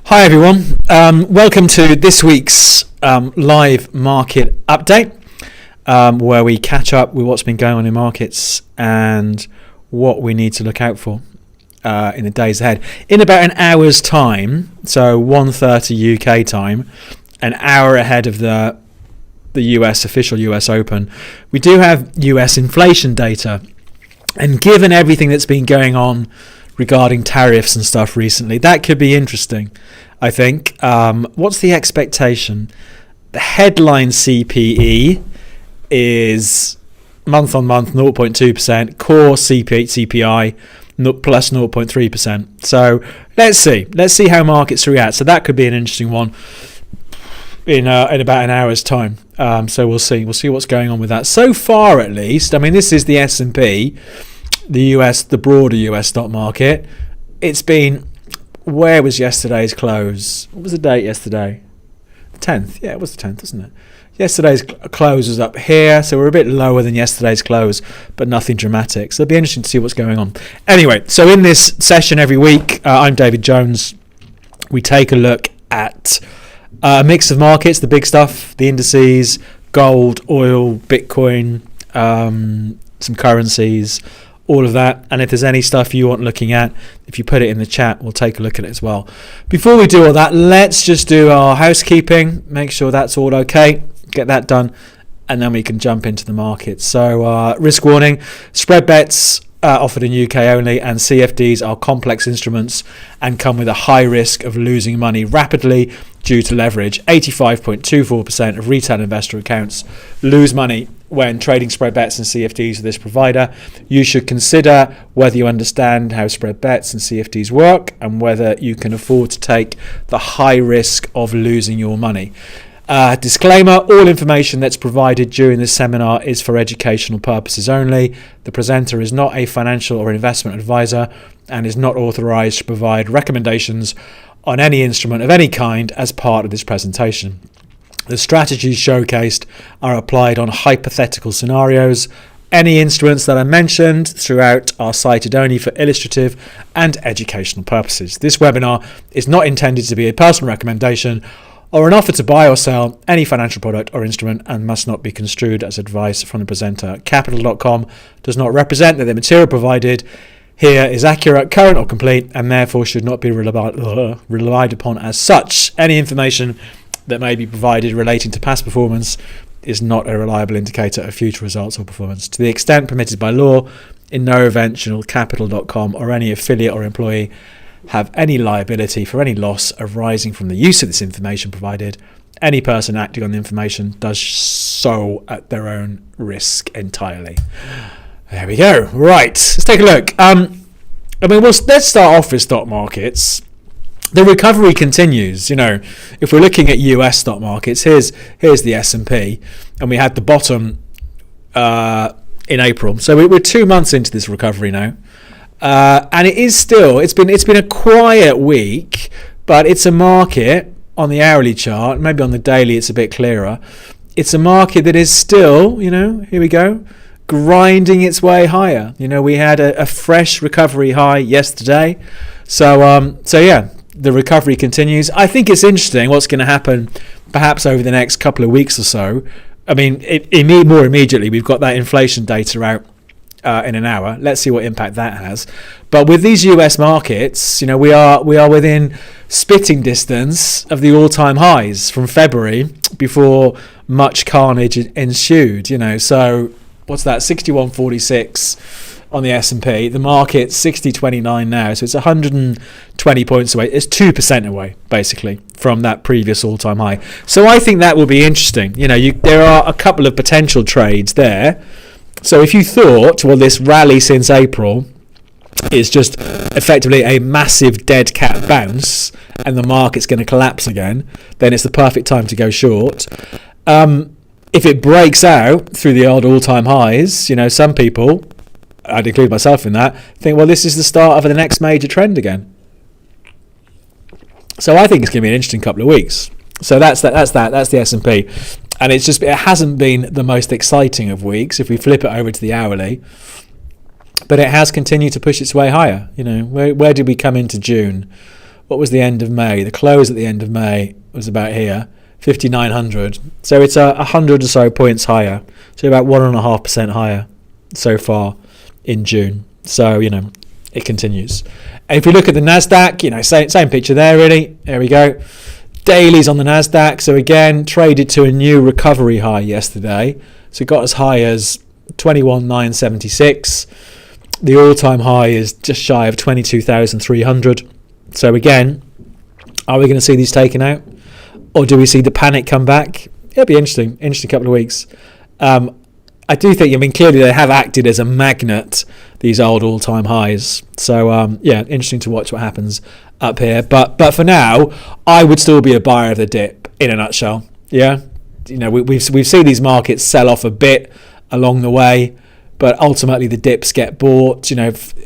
Hi everyone, welcome to this week's live market update where we catch up with what's been going on in markets and what we need to look out for in the days ahead. In about an hour's time, so 1:30 UK time, an hour ahead of the official US Open, we do have US inflation data, and given everything that's been going on regarding tariffs and stuff recently, that could be interesting, I think. What's the expectation? The headline CPE is month on month 0.2%, core CPI plus 0.3%. So let's see how markets react. So that could be an interesting one in about an hour's time. So we'll see what's going on with that. So far, at least, I mean, this is the S&P, the broader US stock market. It's been, where was yesterday's close? What was the date yesterday? The 10th. Yeah, it was the 10th, wasn't it? Yesterday's close was up here, so we're a bit lower than yesterday's close, but nothing dramatic. So it'll be interesting to see what's going on. Anyway, so in this session every week, I'm David Jones. We take a look at a mix of markets, the big stuff, the indices, gold, oil, Bitcoin, some currencies, all of that. And if there's any stuff you want looking at, if you put it in the chat, we'll take a look at it as well. Before we do all that, let's just do our housekeeping, make sure that's all okay, get that done, and then we can jump into the market. So risk warning, spread bets offered in UK only, and CFDs are complex instruments and come with a high risk of losing money rapidly due to leverage. 85.24% of retail investor accounts lose money when trading spread bets and CFDs with this provider. You should consider whether you understand how spread bets and CFDs work and whether you can afford to take the high risk of losing your money. Disclaimer, all information that's provided during this seminar is for educational purposes only. The presenter is not a financial or investment advisor and is not authorized to provide recommendations on any instrument of any kind as part of this presentation. The strategies showcased are applied on hypothetical scenarios. Any instruments that are mentioned throughout are cited only for illustrative and educational purposes. This webinar is not intended to be a personal recommendation or an offer to buy or sell any financial product or instrument and must not be construed as advice from the presenter. Capital.com does not represent that the material provided here is accurate, current or complete, and therefore should not be relied upon as such. Any information that may be provided relating to past performance is not a reliable indicator of future results or performance. To the extent permitted by law, in no event shall Capital.com or any affiliate or employee have any liability for any loss arising from the use of this information provided. Any person acting on the information does so at their own risk entirely. There we go. Right, let's take a look. Let's start off with stock markets. The recovery continues. You know, if we're looking at US stock markets, here's the S&P, and we had the bottom in April. So we're 2 months into this recovery now. And it is still, it's been a quiet week, but it's a market on the hourly chart, maybe on the daily it's a bit clearer. It's a market that is still, here we go, grinding its way higher. We had a fresh recovery high yesterday. So yeah, the recovery continues. I think it's interesting what's going to happen perhaps over the next couple of weeks or so. I mean, more immediately, we've got that inflation data out in an hour. Let's see what impact that has. But with these US markets, we are within spitting distance of the all-time highs from February before much carnage ensued. So what's that? 61.46 on the S&P. The market's 60.29 now, so it's 120 points away. It's 2% away, basically, from that previous all-time high. So I think that will be interesting. There are a couple of potential trades there. So if you thought, well, this rally since April is just effectively a massive dead cat bounce and the market's going to collapse again, then it's the perfect time to go short. If it breaks out through the old all-time highs, some people, I'd include myself in that, think, well, this is the start of the next major trend again. So I think it's going to be an interesting couple of weeks. So that's the S&P. And it hasn't been the most exciting of weeks if we flip it over to the hourly. But it has continued to push its way higher. Where did we come into June? what was the end of May? The close at the end of May was about here, 5,900. So it's 100 or so points higher. So about 1.5% higher so far in June. So, it continues. And if we look at the NASDAQ, same picture there really. There we go. Dailies on the NASDAQ. So again, traded to a new recovery high yesterday. So it got as high as 21,976. The all-time high is just shy of 22,300. So again, are we going to see these taken out? Or do we see the panic come back? It'll be interesting couple of weeks. I do think, clearly they have acted as a magnet, these old all-time highs. So, interesting to watch what happens up here. But for now, I would still be a buyer of the dip, in a nutshell. Yeah? We've seen these markets sell off a bit along the way, but ultimately the dips get bought.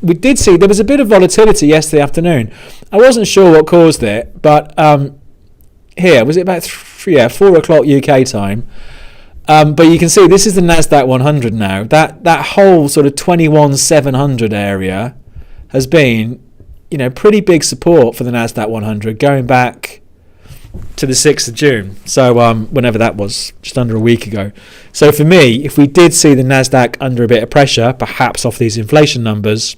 We did see there was a bit of volatility yesterday afternoon. I wasn't sure what caused it, but here, was it about 4 o'clock UK time? But you can see this is the NASDAQ 100 now. That whole sort of 21,700 area has been, pretty big support for the NASDAQ 100 going back to the 6th of June. So whenever that was, just under a week ago. So for me, if we did see the NASDAQ under a bit of pressure, perhaps off these inflation numbers,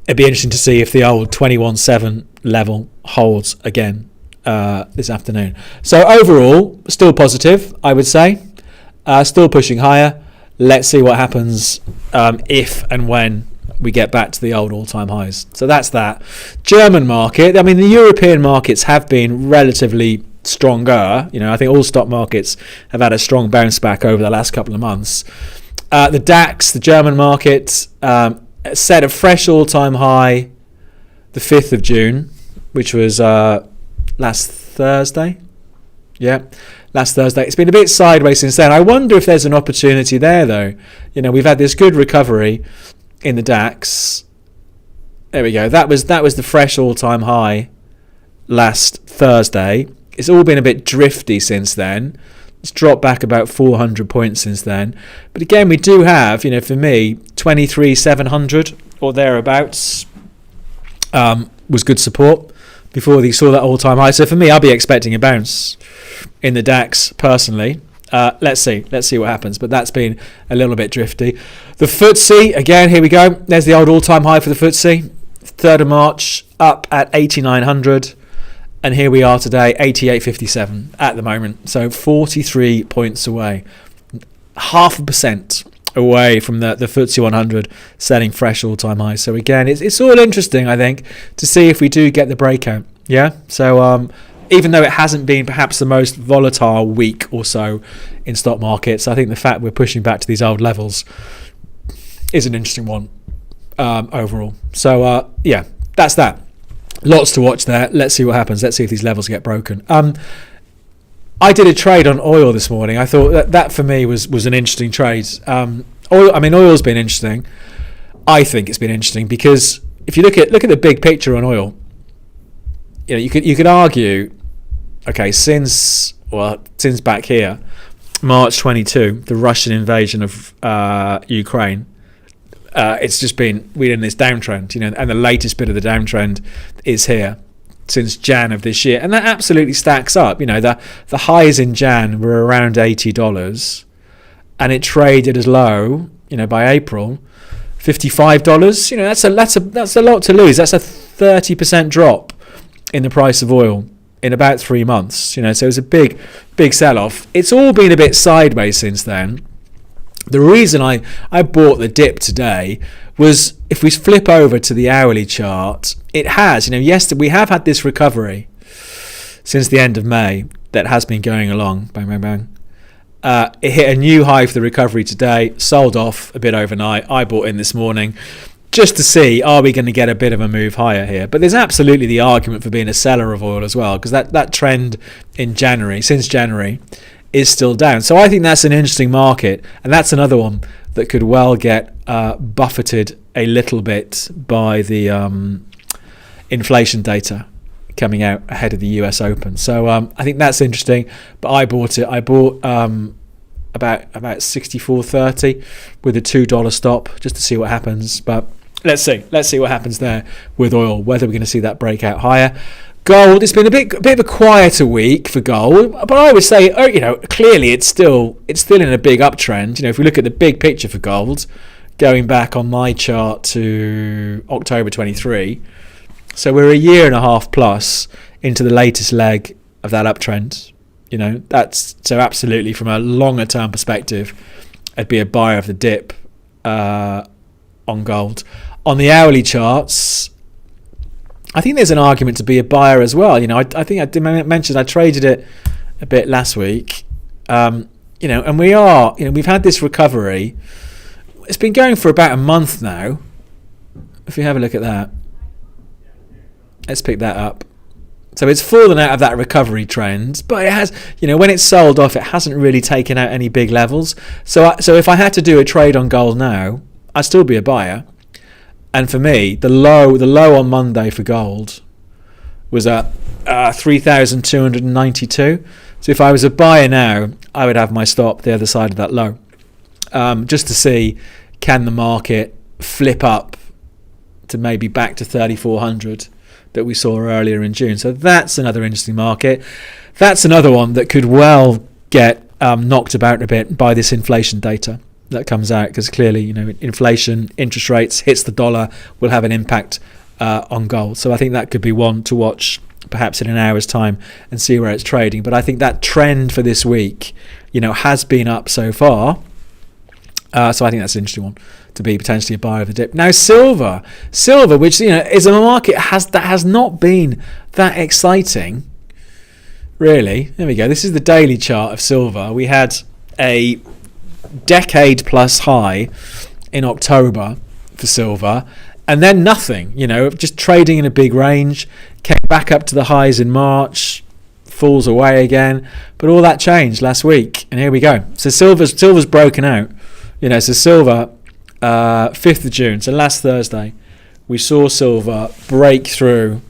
it'd be interesting to see if the old 21.7 level holds again this afternoon. So overall, still positive, I would say. Still pushing higher. Let's see what happens if and when we get back to the old all-time highs. So that's that. German market. The European markets have been relatively stronger. I think all stock markets have had a strong bounce back over the last couple of months. The DAX, the German market, set a fresh all-time high the 5th of June, which was last Thursday. Yeah, last Thursday. It's been a bit sideways since then. I wonder if there's an opportunity there, though. We've had this good recovery in the DAX. There we go. That was the fresh all-time high last Thursday. It's all been a bit drifty since then. It's dropped back about 400 points since then. But again, we do have, for me, 23,700 or thereabouts was good support before they saw that all-time high. So for me, I'll be expecting a bounce in the DAX personally. Let's see what happens. But that's been a little bit drifty. The FTSE, again, here we go. There's the old all-time high for the FTSE. 3rd of March, up at 8,900. And here we are today, 88.57 at the moment. So 43 points away. 0.5% away from the FTSE 100 setting fresh all-time highs. So again, it's all interesting, I think, to see if we do get the breakout. Yeah. So even though it hasn't been perhaps the most volatile week or so in stock markets, I think the fact we're pushing back to these old levels is an interesting one overall. So that's that. Lots to watch there. Let's see what happens. Let's see if these levels get broken. I did a trade on oil this morning. I thought that for me was an interesting trade. Oil's been interesting. I think it's been interesting because if you look at the big picture on oil, you could argue, okay, since back here, March 22, the Russian invasion of Ukraine, it's just been we're in this downtrend, and the latest bit of the downtrend is here since Jan of this year, and that absolutely stacks up. The highs in Jan were around $80, and it traded as low, by April, $55. That's a lot to lose. That's a 30% drop in the price of oil in about 3 months. So it was a big sell-off. It's all been a bit sideways since then. The reason I bought the dip today was if we flip over to the hourly chart, it has, yesterday we have had this recovery since the end of May that has been going along, bang, bang, bang. It hit a new high for the recovery today, sold off a bit overnight. I bought in this morning just to see, are we going to get a bit of a move higher here? But there's absolutely the argument for being a seller of oil as well, because that trend in since January, is still down. So I think that's an interesting market, and that's another one that could well get buffeted a little bit by the inflation data coming out ahead of the US Open. So I think that's interesting. But I bought it. I bought about 64.30 with a $2 stop just to see what happens. But let's see what happens there with oil, whether we're going to see that breakout higher. Gold, it's been a bit of a quieter week for gold, but I would say, clearly it's still in a big uptrend. If we look at the big picture for gold, going back on my chart to October 23, so we're a year and a half plus into the latest leg of that uptrend. That's so absolutely from a longer term perspective, I'd be a buyer of the dip on gold. On the hourly charts, I think there's an argument to be a buyer as well. I think I did mention I traded it a bit last week. And we are, we've had this recovery. It's been going for about a month now. If you have a look at that, let's pick that up. So it's fallen out of that recovery trend, but it has, when it's sold off, it hasn't really taken out any big levels. So if I had to do a trade on gold now, I'd still be a buyer. And for me, the low on Monday for gold was at 3,292. So if I was a buyer now, I would have my stop the other side of that low, just to see, can the market flip up to maybe back to 3,400 that we saw earlier in June. So that's another interesting market. That's another one that could well get knocked about a bit by this inflation data that comes out, because clearly, inflation, interest rates hits the dollar, will have an impact on gold. So I think that could be one to watch perhaps in an hour's time and see where it's trading. But I think that trend for this week, has been up so far. So I think that's an interesting one to be potentially a buyer of the dip. Now silver, which is a market that has not been that exciting, really. There we go. This is the daily chart of silver. We had a decade plus high in October for silver, and then nothing. Just trading in a big range. Came back up to the highs in March, falls away again. But all that changed last week, and here we go. So silver's broken out. So silver, 5th of June, so last Thursday, we saw silver break through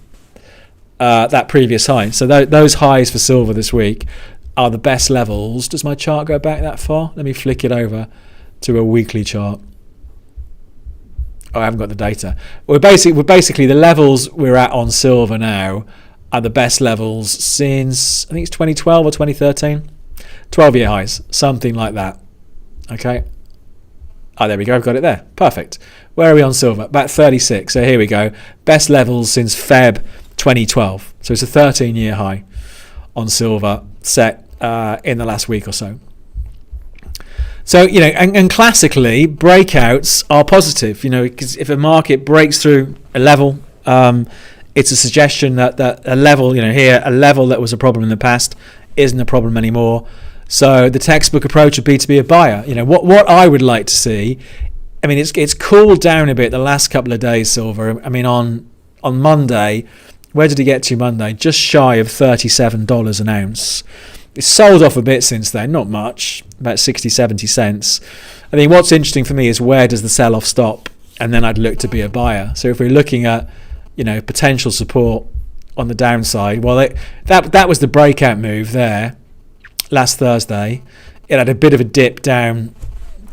that previous high. So those highs for silver this week are the best levels. Does my chart go back that far? Let me flick it over to a weekly chart. Oh, I haven't got the data. We're basically the levels we're at on silver now are the best levels since, I think it's 2012 or 2013. 12-year highs, something like that. Okay. Oh, there we go. I've got it there. Perfect. Where are we on silver? About 36. So here we go. Best levels since Feb 2012. So it's a 13-year high on silver set in the last week or so. So, and classically, breakouts are positive, because if a market breaks through a level, it's a suggestion that a level, a level that was a problem in the past isn't a problem anymore. So the textbook approach would be to be a buyer. What I would like to see, it's cooled down a bit the last couple of days, silver. On Monday, where did it get to Monday? Just shy of $37 an ounce. It's sold off a bit since then, not much, about 60, 70 cents. I think what's interesting for me is where does the sell-off stop? And then I'd look to be a buyer. So if we're looking at, potential support on the downside, well, that was the breakout move there. Last Thursday, it had a bit of a dip down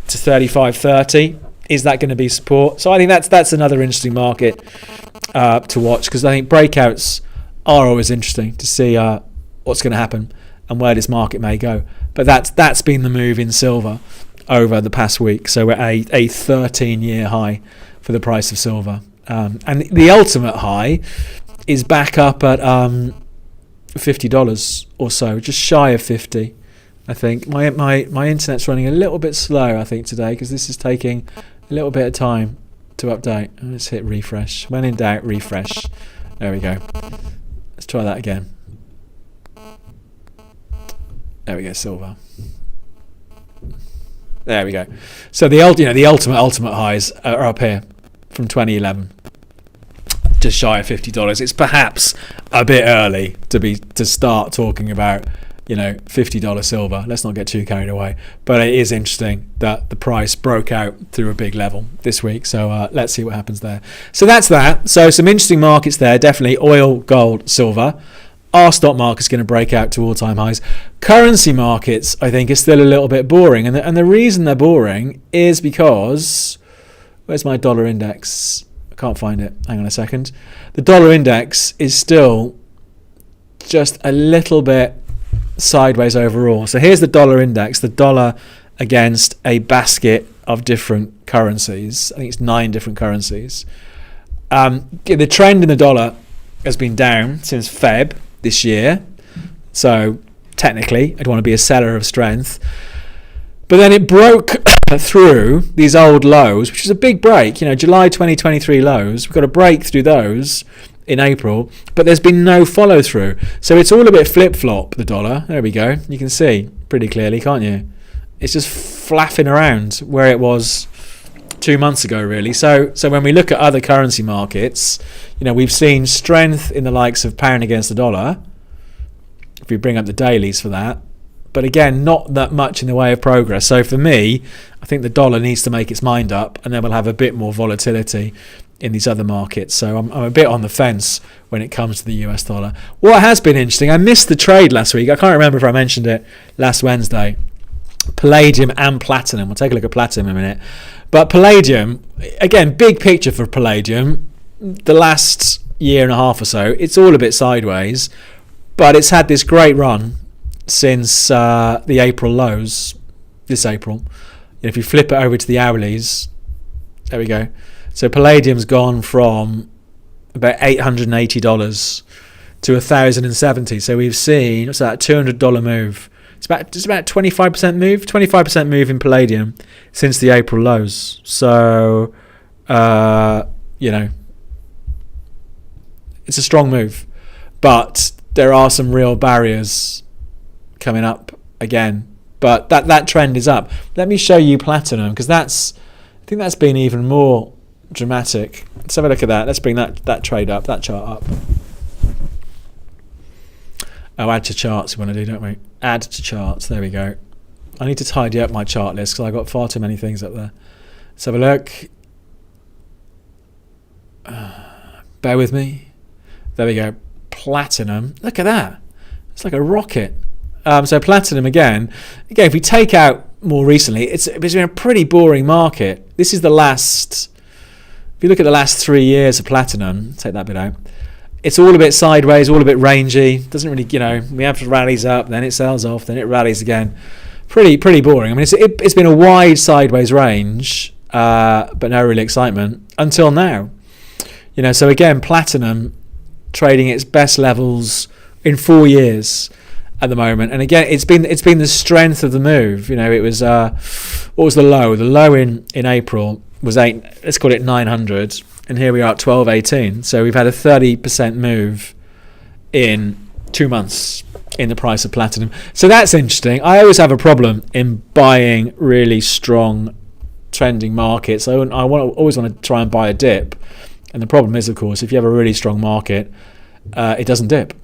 to 35.30. Is that going to be support? So I think that's another interesting market to watch, because I think breakouts are always interesting to see what's going to happen and where this market may go. But that's been the move in silver over the past week. So we're at a 13-year high for the price of silver, and the ultimate high is back up at $50 or so, just shy of 50. I think my internet's running a little bit slow, I think, today, because this is taking a little bit of time to update. Let's hit refresh. When in doubt, refresh. There we go. Let's try that again. There we go, silver. There we go. So the ultimate highs are up here from 2011. Just shy of $50. It's perhaps a bit early to start talking about $50 silver. Let's not get too carried away. But it is interesting that the price broke out through a big level this week. So let's see what happens there. So that's that. So some interesting markets there. Definitely oil, gold, silver. Our stock market's going to break out to all-time highs. Currency markets, I think, are still a little bit boring. And the reason they're boring is because, where's my dollar index? I can't find it. Hang on a second. The dollar index is still just a little bit sideways overall. So here's the dollar index, the dollar against a basket of different currencies. I think it's 9 different currencies. The trend in the dollar has been down since Feb this year. So technically, I'd want to be a seller of strength. But then it broke through these old lows, which is a big break. July 2023 lows. We've got to break through those in April, but there's been no follow through. So it's all a bit flip-flop, the dollar. There we go. You can see pretty clearly, can't you? It's just flapping around where it was 2 months ago, really. So when we look at other currency markets, we've seen strength in the likes of pound against the dollar, if we bring up the dailies for that. But again, not that much in the way of progress. So for me, I think the dollar needs to make its mind up, and then we'll have a bit more volatility in these other markets. So I'm a bit on the fence when it comes to the US dollar. What has been interesting, I missed the trade last week. I can't remember if I mentioned it last Wednesday. Palladium and platinum. We'll take a look at platinum in a minute. But palladium, again, big picture for palladium. The last year and a half or so, it's all a bit sideways, but it's had this great run since the April lows, this April. If you flip it over to the hourlies, there we go. So palladium's gone from about $880 to $1,070. So we've seen, what's that, $200 move. It's about 25% move, 25% move in palladium since the April lows. So, it's a strong move, but there are some real barriers coming up again. But that trend is up. Let me show you platinum, because I think that's been even more dramatic. Let's have a look at that. Let's bring that trade up, that chart up. Oh, add to charts we want to do, don't we? Add to charts. There we go. I need to tidy up my chart list because I've got far too many things up there. Let's have a look. Bear with me. There we go. Platinum. Look at that. It's like a rocket. So platinum again, if we take out more recently, it's been a pretty boring market. This is the last, if you look at the last 3 years of platinum, take that bit out, it's all a bit sideways, all a bit rangy. Doesn't really, we have rallies up, then it sells off, then it rallies again. Pretty boring. I mean, it's been a wide sideways range, but no real excitement until now. So again, platinum trading its best levels in 4 years at the moment. And again, it's been the strength of the move. It was what was the low? The low in April was let's call it 900. And here we are at 1218. So we've had a 30% move in 2 months in the price of platinum. So that's interesting. I always have a problem in buying really strong trending markets. I always want to try and buy a dip. And the problem is, of course, if you have a really strong market, it doesn't dip.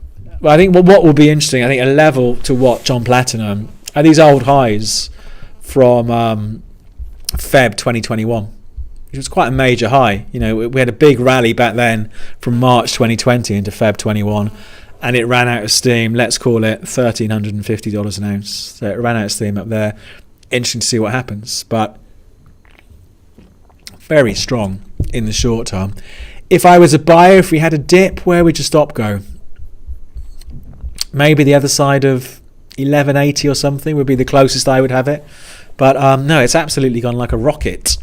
But I think what will be interesting, I think a level to watch on platinum are these old highs from Feb 2021. Which was quite a major high. We had a big rally back then from March 2020 into Feb 21, and it ran out of steam. Let's call it $1,350 an ounce. So it ran out of steam up there. Interesting to see what happens, but very strong in the short term. If I was a buyer, if we had a dip, where would your stop go? Maybe the other side of 1180 or something would be the closest I would have it. But no, it's absolutely gone like a rocket.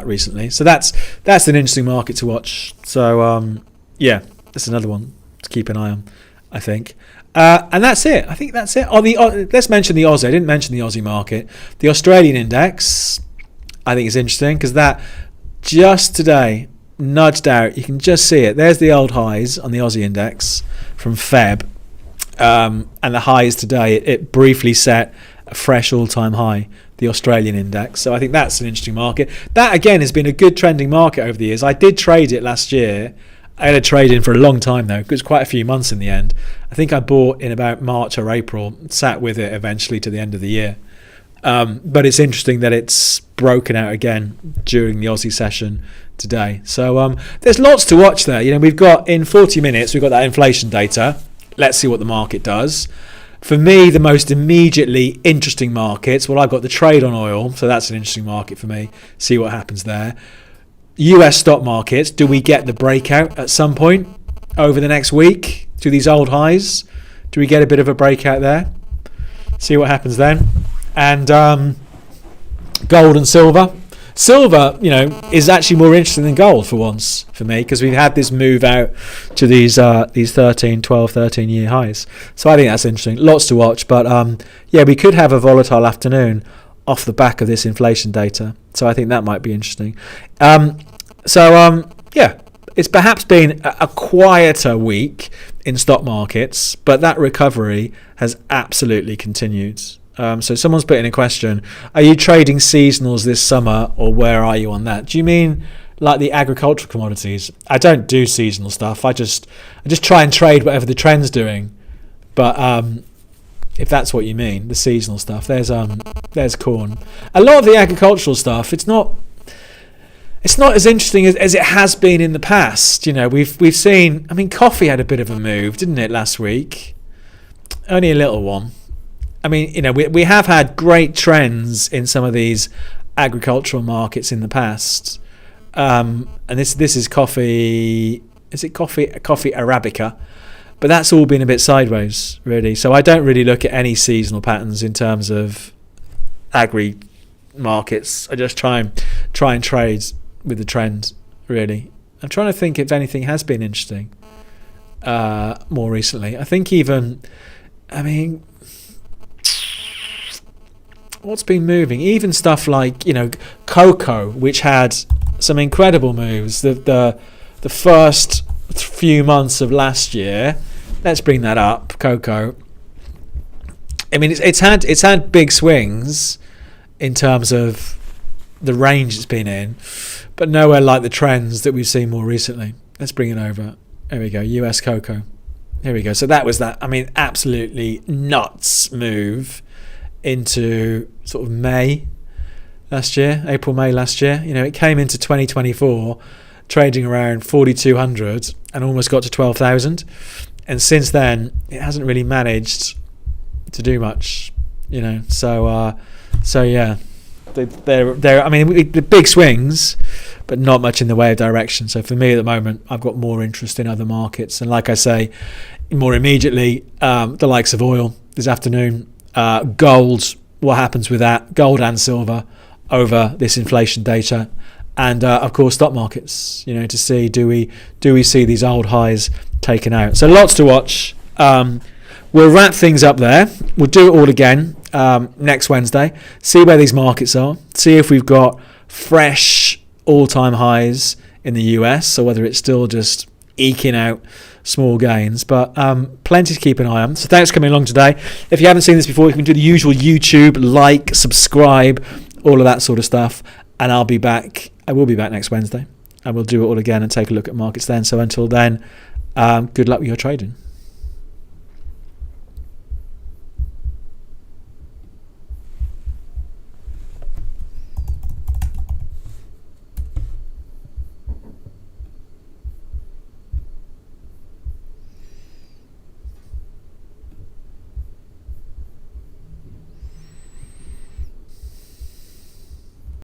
Recently, so that's an interesting market to watch. So that's another one to keep an eye on, I think. And that's it. I think that's it. Let's mention the Aussie. I didn't mention the Aussie market. The Australian index, I think, is interesting because that just today nudged out. You can just see it. There's the old highs on the Aussie index from Feb, and the highs today. It briefly set a fresh all-time high. The Australian index. So I think that's an interesting market. That again has been a good trending market over the years. I did trade it last year. I had a trade in for a long time though. It was quite a few months in the end. I think I bought in about March or April, sat with it eventually to the end of the year. But it's interesting that it's broken out again during the Aussie session today. So there's lots to watch there. We've got in 40 minutes, we've got that inflation data. Let's see what the market does. For me, the most immediately interesting markets, I've got the trade on oil, so that's an interesting market for me. See what happens there. US stock markets, do we get the breakout at some point over the next week to these old highs? Do we get a bit of a breakout there? See what happens then. And gold and silver. Silver, is actually more interesting than gold for once for me, because we've had this move out to these 13 year highs. So I think that's interesting. Lots to watch, but we could have a volatile afternoon off the back of this inflation data. So I think that might be interesting. It's perhaps been a quieter week in stock markets, but that recovery has absolutely continued. So someone's put in a question, are you trading seasonals this summer, or where are you on that? Do you mean like the agricultural commodities? I don't do seasonal stuff. I just try and trade whatever the trend's doing. But if that's what you mean, the seasonal stuff, there's corn. A lot of the agricultural stuff, it's not as interesting as it has been in the past. We've seen, coffee had a bit of a move, didn't it, last week? Only a little one. We have had great trends in some of these agricultural markets in the past. And this is coffee. Is it coffee Arabica? But that's all been a bit sideways, really. So I don't really look at any seasonal patterns in terms of agri markets. I just try and trade with the trend, really. I'm trying to think if anything has been interesting more recently. I think what's been moving? Even stuff like cocoa, which had some incredible moves. The first few months of last year. Let's bring that up. Cocoa. It's had big swings in terms of the range it's been in, but nowhere like the trends that we've seen more recently. Let's bring it over. There we go. US cocoa. Here we go. So that was that. Absolutely nuts move into sort of May last year, April, May last year. It came into 2024 trading around 4,200 and almost got to 12,000. And since then, it hasn't really managed to do much, So yeah, they're the big swings, but not much in the way of direction. So for me at the moment, I've got more interest in other markets. And like I say, more immediately, the likes of oil this afternoon. Gold, what happens with that? Gold and silver over this inflation data, and of course stock markets. To see do we see these old highs taken out? So lots to watch. We'll wrap things up there. We'll do it all again next Wednesday. See where these markets are. See if we've got fresh all-time highs in the US, or whether it's still just eking out small gains, but plenty to keep an eye on. So thanks for coming along today. If you haven't seen this before, you can do the usual YouTube, like, subscribe, all of that sort of stuff, and I will be back next Wednesday, and we'll do it all again and take a look at markets then. So until then, good luck with your trading.